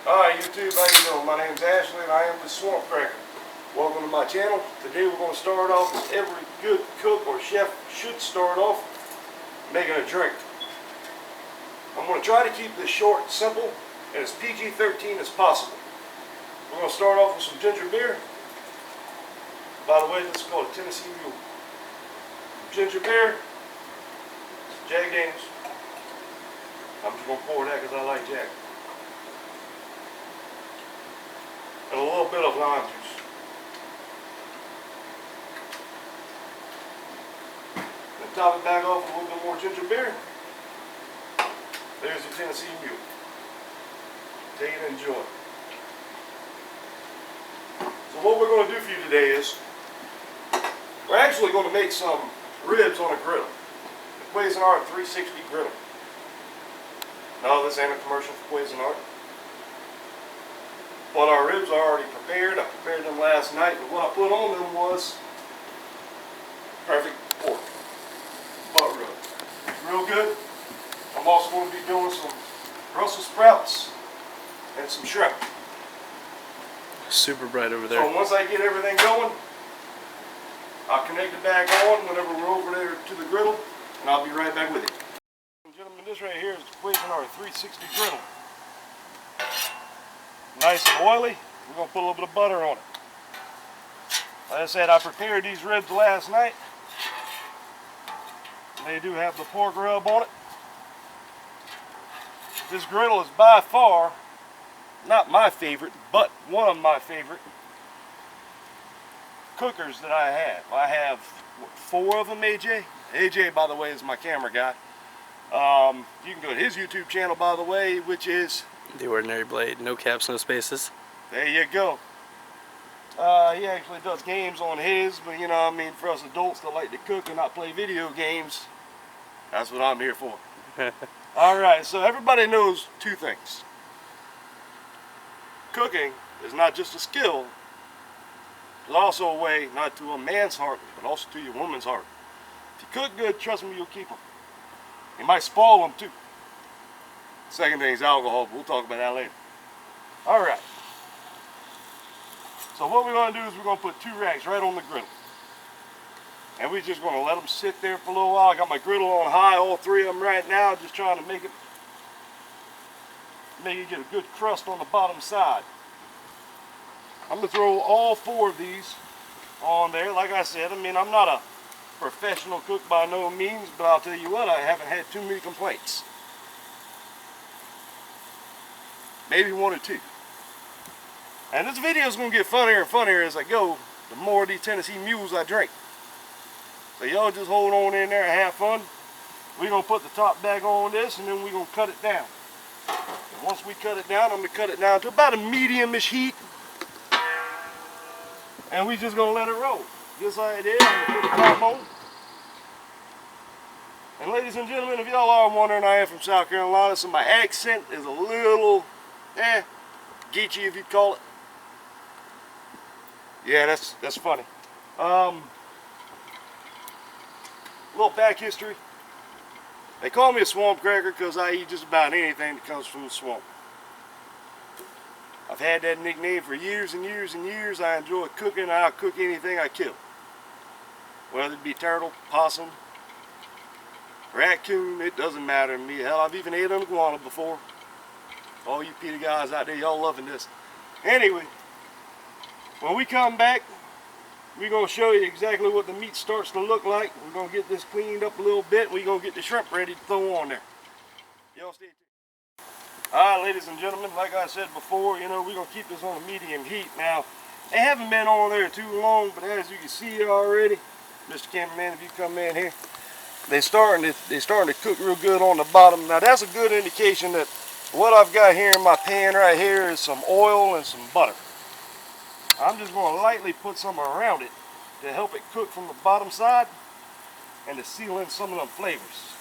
Hi YouTube, how you doing? My name's Ashley and I am the swampcracker. Welcome to my channel. Today we're going to start off as every good cook or chef should start off making a drink. I'm going to try to keep this short, simple, and as PG-13 as possible. We're going to start off with some ginger beer. By the way, this is called a Tennessee Mule. Ginger beer, Jack Daniels. I'm just going to pour that because I like Jack. And a little bit of lime juice. Then top it back off with a little bit more ginger beer. There's the Tennessee Mule. Take it and enjoy. So what we're going to do for you today is, we're actually going to make some ribs on a griddle. The Cuisinart 360 griddle. No, this ain't a commercial for Cuisinart. But our ribs are already prepared. I prepared them last night, but what I put on them was perfect pork butt rub. Real good. I'm also going to be doing some Brussels sprouts and some shrimp. Super bright over there. So once I get everything going, I'll connect it back on whenever we're over there to the griddle, and I'll be right back with you. Gentlemen, this right here is the Cuisinart 360 griddle. Nice and oily. We're going to put a little bit of butter on it. Like I said, I prepared these ribs last night. They do have the pork rub on it. This griddle is by far not my favorite, but one of my favorite cookers that I have. I have what, 4 of them, AJ. AJ, by the way, is my camera guy. You can go to his YouTube channel, by the way, which is The Ordinary Blade. No caps, no spaces. there you go. He actually does games on his, but you know, I mean, for us adults that like to cook and not play video games, that's what I'm here for. Alright, so everybody knows 2 things. Cooking is not just a skill, it's also a way not to a man's heart, but also to your woman's heart. If you cook good, trust me, you'll keep them. You might spoil them too. Second thing is alcohol, but we'll talk about that later. Alright. So what we're going to do is we're going to put 2 racks right on the griddle. And we're just going to let them sit there for a little while. I got my griddle on high, all 3 of them right now, just trying to make it get a good crust on the bottom side. I'm going to throw all 4 of these on there. Like I said, I mean, I'm not a professional cook by no means, but I'll tell you what, I haven't had too many complaints. Maybe 1 or 2. And this video is going to get funnier and funnier as I go, the more of these Tennessee Mules I drink. So y'all just hold on in there and have fun. We're going to put the top back on this and then we're going to cut it down. And once we cut it down, I'm going to cut it down to about a medium-ish heat. And we're just going to let it roll. Just like it is, I'm going to put the top on. And ladies and gentlemen, if y'all are wondering, I am from South Carolina, so my accent is a little, geeky if you'd call it. Yeah, that's funny. Little back history. They call me a swamp cracker because I eat just about anything that comes from the swamp. I've had that nickname for years and years and years. I enjoy cooking, and I'll cook anything I kill. Whether it be turtle, possum, raccoon, it doesn't matter to me. Hell, I've even ate an iguana before. All you PETA guys out there, y'all loving this. Anyway, when we come back, we're going to show you exactly what the meat starts to look like. We're going to get this cleaned up a little bit. We're going to get the shrimp ready to throw on there. Y'all stay tuned. Alright, ladies and gentlemen, like I said before, you know, we're going to keep this on a medium heat. Now, they haven't been on there too long, but as you can see already, Mr. Cameraman, if you come in here, they're starting to cook real good on the bottom. Now, that's a good indication that what I've got here in my pan right here is some oil and some butter. I'm just going to lightly put some around it to help it cook from the bottom side and to seal in some of them flavors.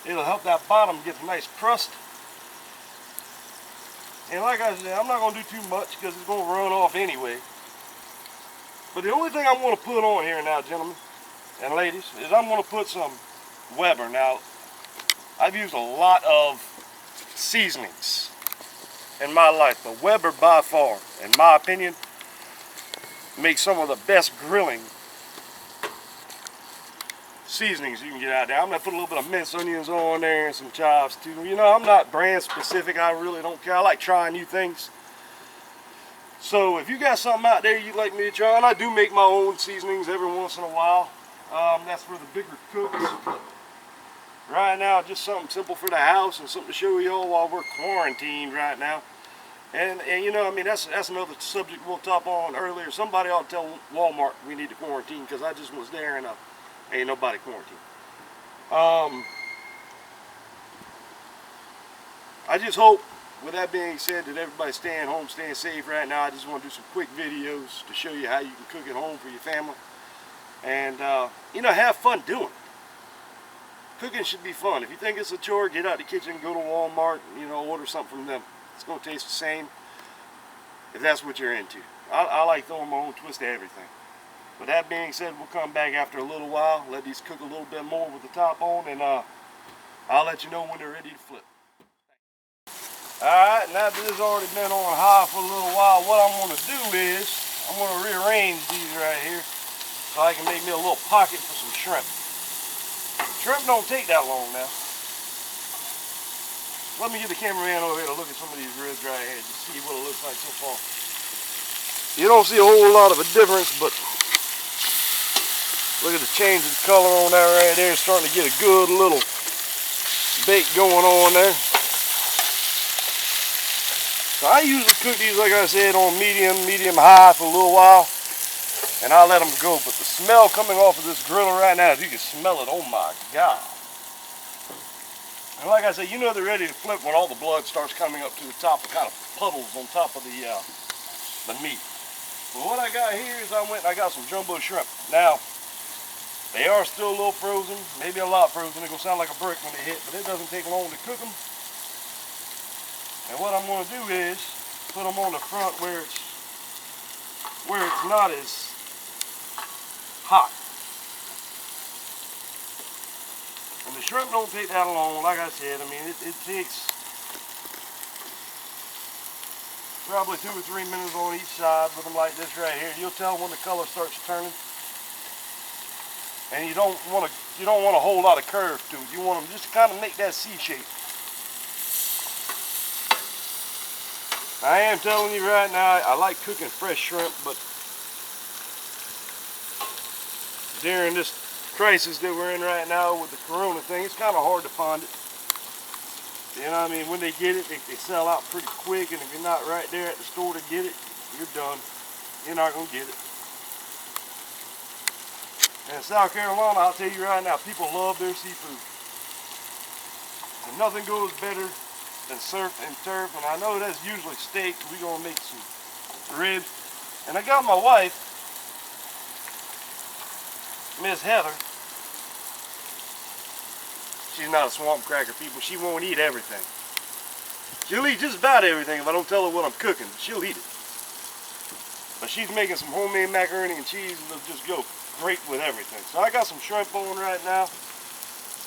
It'll help that bottom get a nice crust. And like I said, I'm not going to do too much because it's going to run off anyway. But the only thing I'm going to put on here now, gentlemen and ladies, is I'm going to put some Weber. Now, I've used a lot of seasonings. in my life. But Weber, by far, in my opinion, makes some of the best grilling seasonings you can get out there. I'm gonna put a little bit of minced onions on there and some chives too. You know, I'm not brand specific. I really don't care. I like trying new things. So if you got something out there you'd like me to try, and I do make my own seasonings every once in a while. That's for the bigger cooks. But right now, just something simple for the house and something to show y'all while we're quarantined right now. And you know, I mean, that's another subject we'll top on earlier. Somebody ought to tell Walmart we need to quarantine, because I just was there and ain't nobody quarantined. I just hope, with that being said, that everybody's staying home, staying safe right now. I just want to do some quick videos to show you how you can cook at home for your family. And, you know, have fun doing it. Cooking should be fun. If you think it's a chore, get out the kitchen, go to Walmart, you know, order something from them. It's going to taste the same if that's what you're into. I like throwing my own twist to everything. With that being said, we'll come back after a little while, let these cook a little bit more with the top on, and I'll let you know when they're ready to flip. Alright, now that this has already been on high for a little while, what I'm going to do is I'm going to rearrange these right here so I can make me a little pocket for some shrimp. Shrimp don't take that long now. Let me get the cameraman over here to look at some of these ribs right here to see what it looks like so far. You don't see a whole lot of a difference, but look at the change of color on that right there. It's starting to get a good little bake going on there. So I usually cook these, like I said, on medium high for a little while, and I'll let them go. But the smell coming off of this griddle right now, if you can smell it, oh my God. And like I said, you know they're ready to flip when all the blood starts coming up to the top, kind of puddles on top of the meat. But what I got here is I got some jumbo shrimp. Now, they are still a little frozen, maybe a lot frozen. They're going to sound like a brick when they hit, but it doesn't take long to cook them. And what I'm going to do is put them on the front where it's not as hot. And the shrimp don't take that long, like I said. I mean, it takes probably 2 or 3 minutes on each side with them like this right here. You'll tell when the color starts turning. And you don't want a whole lot of curve to it. You want them just to kind of make that C shape. I am telling you right now, I like cooking fresh shrimp, but during this crisis that we're in right now with the corona thing, it's kind of hard to find it. You know what I mean? When they get it, they sell out pretty quick, and if you're not right there at the store to get it, you're done. You're not going to get it. And in South Carolina, I'll tell you right now, people love their seafood. And nothing goes better than surf and turf, and I know that's usually steak. We're going to make some ribs. And I got my wife, Miss Heather. She's not a swamp cracker, people. She won't eat everything. She'll eat just about everything if I don't tell her what I'm cooking. She'll eat it. But she's making some homemade macaroni and cheese, and it'll just go great with everything. So I got some shrimp on right now,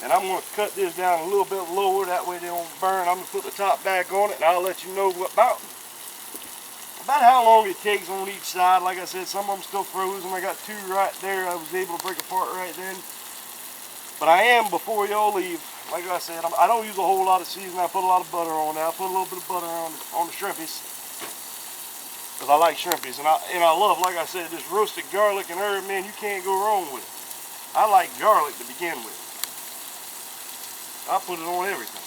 and I'm going to cut this down a little bit lower. That way they don't burn. I'm going to put the top back on it, and I'll let you know about how long it takes on each side. Like I said, some of them still frozen. I got 2 right there. I was able to break apart right then. But I am, before y'all leave, like I said, I don't use a whole lot of seasoning. I put a lot of butter on there. I put a little bit of butter on the shrimpies, because I like shrimpies. And I love, like I said, this roasted garlic and herb, man, you can't go wrong with it. I like garlic to begin with. I put it on everything.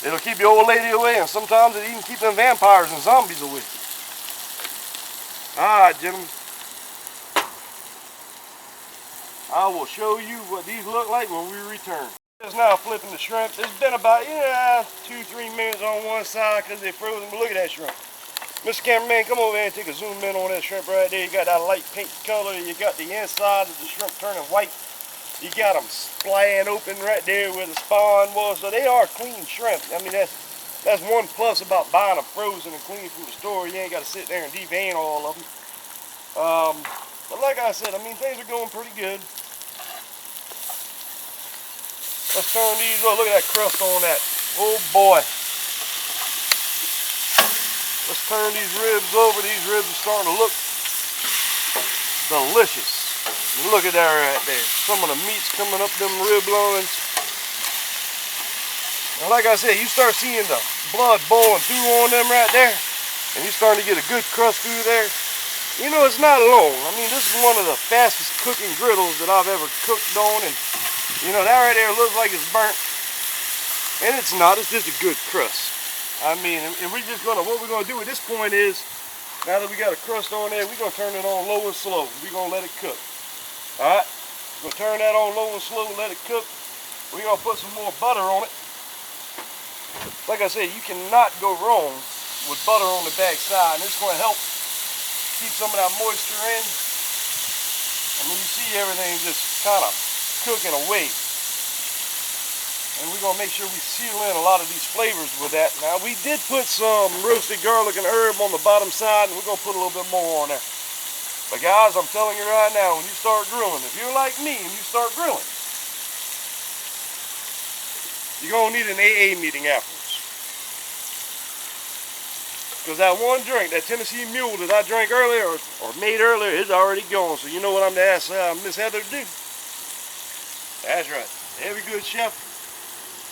It'll keep your old lady away, and sometimes it even keeps them vampires and zombies away. Alright, gentlemen. I will show you what these look like when we return. Just now flipping the shrimp. It's been about 2-3 minutes on one side because they're frozen, but look at that shrimp. Mr. Cameraman, come over here and take a zoom in on that shrimp right there. You got that light pink color. You got the inside of the shrimp turning white. You got them splaying open right there where the spawn was. So they are clean shrimp. I mean, that's one plus about buying them frozen and clean from the store. You ain't got to sit there and devein all of them. But like I said, I mean, things are going pretty good. Let's turn these up. Look at that crust on that. Oh boy. Let's turn these ribs over. These ribs are starting to look delicious. Look at that right there. Some of the meat's coming up them rib loins. And like I said, you start seeing the blood boiling through on them right there, and you're starting to get a good crust through there. You know, it's not long. I mean, this is one of the fastest cooking griddles that I've ever cooked on, and you know, that right there looks like it's burnt, and it's not. It's just a good crust. I mean, and we're just gonna, what we're gonna do at this point is, now that we got a crust on there, we're gonna turn it on low and slow. We're gonna let it cook. All right, we're gonna turn that on low and slow, let it cook. We're gonna put some more butter on it. Like I said, you cannot go wrong with butter on the back side, and it's going to help keep some of that moisture in. I mean, you see everything just kind of cooking away. And we're going to make sure we seal in a lot of these flavors with that. Now, we did put some roasted garlic and herb on the bottom side, and we're going to put a little bit more on there. But guys, I'm telling you right now, when you start grilling, if you're like me and you start grilling, you're going to need an AA meeting afterwards. Because that one drink, that Tennessee Mule that I drank earlier, or made earlier, is already gone. So you know what I'm going to ask Miss Heather to do? That's right. Every good chef,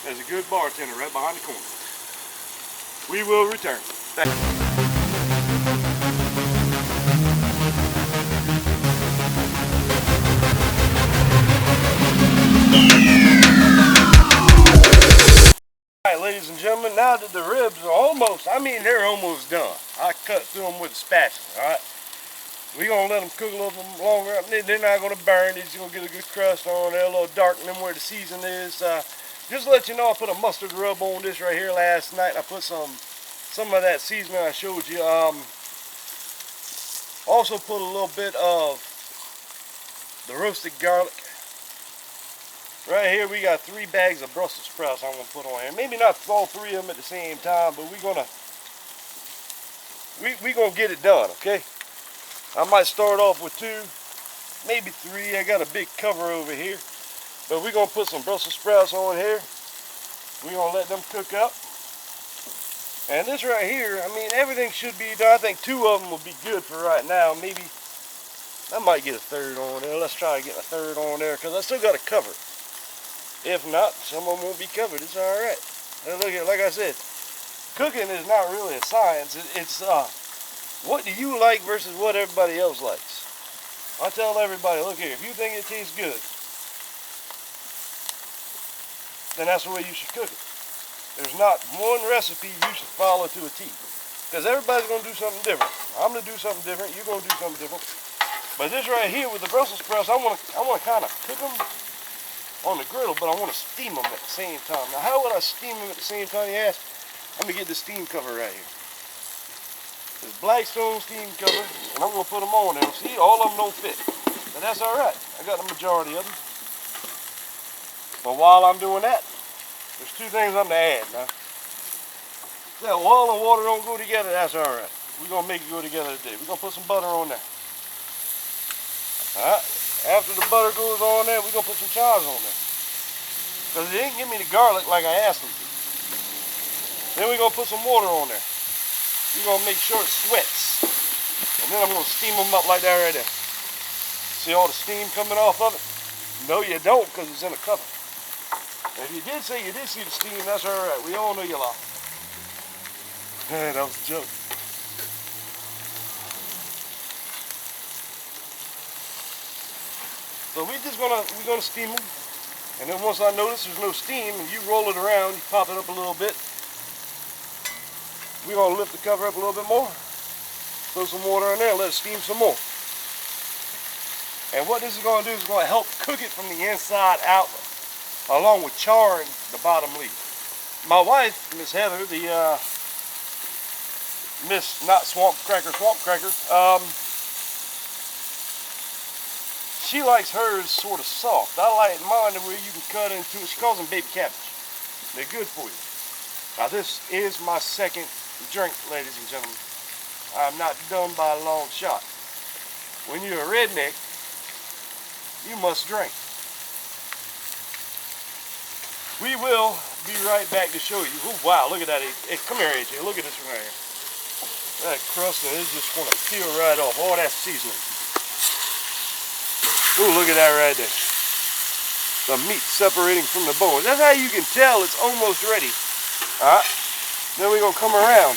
there's a good bartender right behind the corner. We will return. Thank you. Alright, ladies and gentlemen, now that the ribs are almost, I mean, they're almost done. I cut through them with a spatula, alright? We're going to let them cook a little bit longer. They're not going to burn. They're just going to get a good crust on there, a little darken them where the season is. Just to let you know, I put a mustard rub on this right here last night. I put some of that seasoning I showed you. Also put a little bit of the roasted garlic. Right here we got 3 bags of Brussels sprouts I'm going to put on here. Maybe not all 3 of them at the same time, but we're gonna get it done, okay? I might start off with 2, maybe 3. I got a big cover over here. But we're going to put some Brussels sprouts on here. We're going to let them cook up. And this right here, I mean, everything should be done. I think 2 of them will be good for right now. Maybe I might get a 3rd on there. Let's try to get a 3rd on there because I still got to cover it. If not, some of them won't be covered. It's all right. And look at, like I said, cooking is not really a science. It's what do you like versus what everybody else likes. I tell everybody, look here, if you think it tastes good, then that's the way you should cook it. There's not one recipe you should follow to a T, because everybody's going to do something different. I'm going to do something different. You're going to do something different. But this right here with the Brussels sprouts, I want to kind of cook them on the griddle, but I want to steam them at the same time. Now, how would I steam them at the same time, you ask? Let me get the steam cover right here. This Blackstone steam cover, and I'm going to put them on there. See, all of them don't fit, but that's all right. I got the majority of them. But while I'm doing that, there's 2 things I'm going to add now. That oil and water don't go together, that's all right. We're going to make it go together today. We're going to put some butter on there. All right. After the butter goes on there, we're going to put some chives on there. Because they didn't give me the garlic like I asked them to. Then we're going to put some water on there. We're going to make sure it sweats. And then I'm going to steam them up like that right there. See all the steam coming off of it? No, you don't, because it's in a cover. And if you did say you did see the steam, that's all right. We all know you lie. That was a joke. So we're gonna steam them, and then once I notice there's no steam, and you roll it around, you pop it up a little bit. We're gonna lift the cover up a little bit more, throw some water in there, and let it steam some more. And what this is gonna do is gonna help cook it from the inside out, along with charring the bottom leaf. My wife, Miss Heather, the Miss not swampcracker, she likes hers sort of soft. I like mine where you can cut into it. She calls them baby cabbage. They're good for you. Now this is my 2nd drink, ladies and gentlemen. I'm not done by a long shot. When you're a redneck, you must drink. We will be right back to show you. Oh wow, look at that. Hey, come here, AJ. Look at this one right here. That crust and it's just going to peel right off. All that seasoning. Ooh, look at that right there. The meat separating from the bones. That's how you can tell it's almost ready. Alright. Then we're going to come around.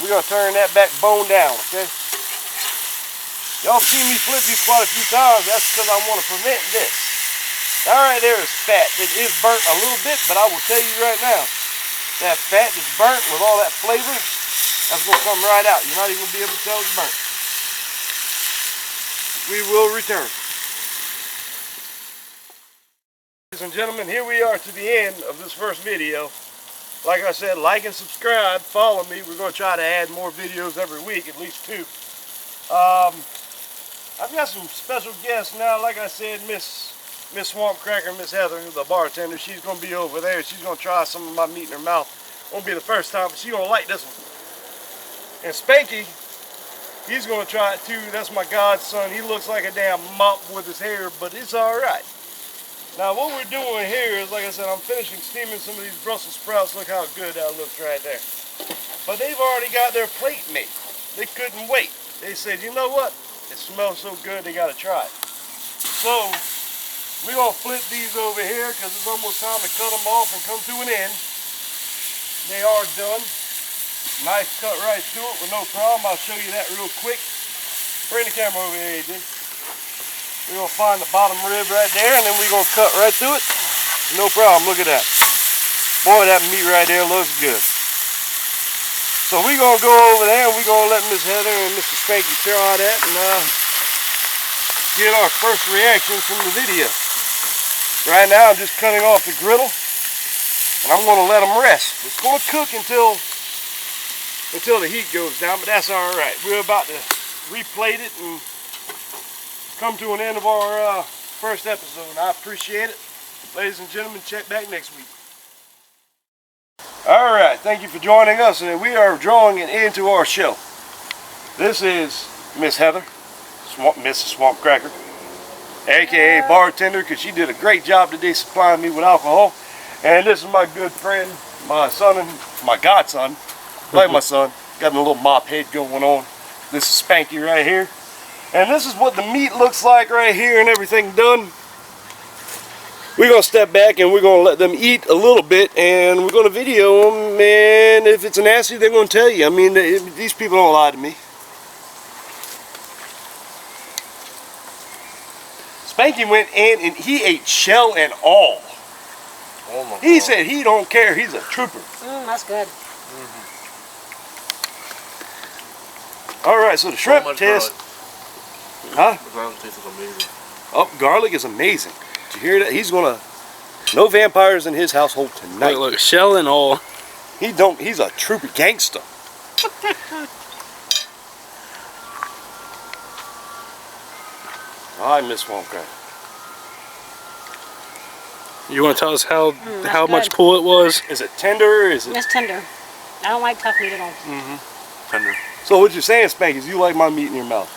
We're going to turn that back bone down, okay? Y'all seen me flip these quite a few times. That's because I want to prevent this. That right there is fat. It is burnt a little bit, but I will tell you right now, that fat that's burnt with all that flavor, that's going to come right out. You're not even going to be able to tell it's burnt. We will return. Ladies and gentlemen, here we are to the end of this first video. Like I said, like and subscribe, follow me. We're going to try to add more videos every week, at least 2. I've got some special guests now. Like I said, Miss Swampcracker, Miss Heather, the bartender, she's going to be over there. She's going to try some of my meat in her mouth. Won't be the first time, but she's going to like this one. And Spanky, he's going to try it too. That's my godson. He looks like a damn mop with his hair, but it's all right. Now what we're doing here is, like I said, I'm finishing steaming some of these Brussels sprouts. Look how good that looks right there. But they've already got their plate made. They couldn't wait. They said, you know what? It smells so good, they got to try it. So we're going to flip these over here because it's almost time to cut them off and come to an end. They are done. Nice cut right to it with no problem. I'll show you that real quick. Bring the camera over here, AJ. We're going to find the bottom rib right there, and then we're going to cut right through it. No problem. Look at that. Boy, that meat right there looks good. So we're going to go over there, and we're going to let Miss Heather and Mr. Spanky try that and get our first reaction from the video. Right now, I'm just cutting off the griddle, and I'm going to let them rest. It's going to cook until the heat goes down, but that's all right. We're about to replate it and come to an end of our first episode. I appreciate it. Ladies and gentlemen, check back next week. All right, thank you for joining us, and we are drawing it into our show. This is Miss Heather, Mrs. Swampcracker, aka bartender, because she did a great job today supplying me with alcohol. And this is my good friend, my son and my godson, like my son, got a little mop head going on. This is Spanky right here. And this is what the meat looks like right here and everything done. We're going to step back and we're going to let them eat a little bit and we're going to video them, and if it's nasty they're going to tell you. I mean, these people don't lie to me. Spanky went in and he ate shell and all. Oh my he God. said he don't care, he's a trooper. That's good. Alright, so the shrimp test. Huh? The garlic taste is amazing. Oh, garlic is amazing. Did you hear that? He's gonna, no vampires in his household tonight. Look, shell and all. He's a trooper gangster. Alright, Miss Swampcracker. You want to tell us how good. much pull it was? Is it tender? Is it? It's tender. I don't like tough meat at all. Tender. So what you're saying, Spanky, is you like my meat in your mouth?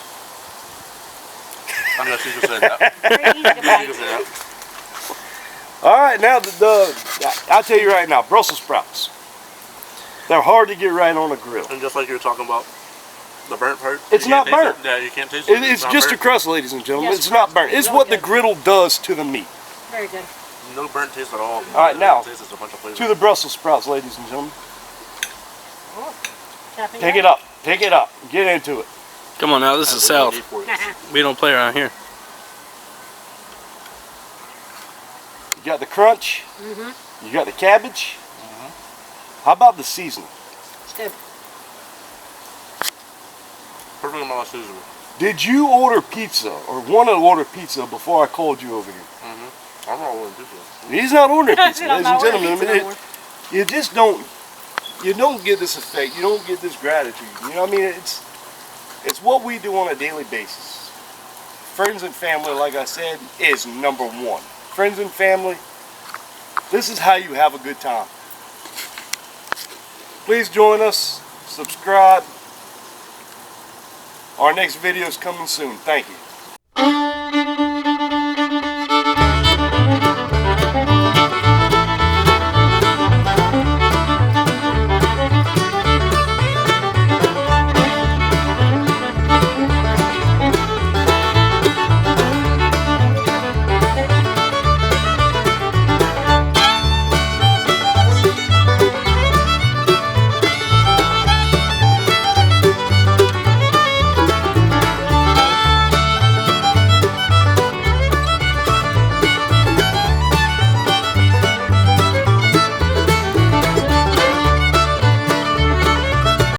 I'm not sure you said that. Very easy to bite. You said that. Alright, now I'll tell you right now, Brussels sprouts. They're hard to get right on a grill. And just like you were talking about the burnt part. It's not burnt. Yeah, you can't taste it. It's not just a burnt. crust, ladies and gentlemen. Yes, It's not burnt. It's really what the good. griddle does to the meat. Very good. No burnt taste at all. Alright, now, It tastes a bunch of flavor. to the Brussels sprouts, ladies and gentlemen. Tapping Pick it up. Pick it up. Get into it. Come on now, this is South. We don't play around here. You got the crunch. You got the cabbage. How about the seasoning? It's good. Perfect amount of seasoning. Did you order pizza or want to order pizza before I called you over here? I'm not ordering pizza. He's not ordering pizza, We don't ladies and know gentlemen. pizza I mean, no more. you just don't. You don't get this effect. You don't get this gratitude. You know what I mean? It's what we do on a daily basis. Friends and family, like I said, is number one. Friends and family, this is how you have a good time. Please join us. Subscribe. Our next video is coming soon. Thank you.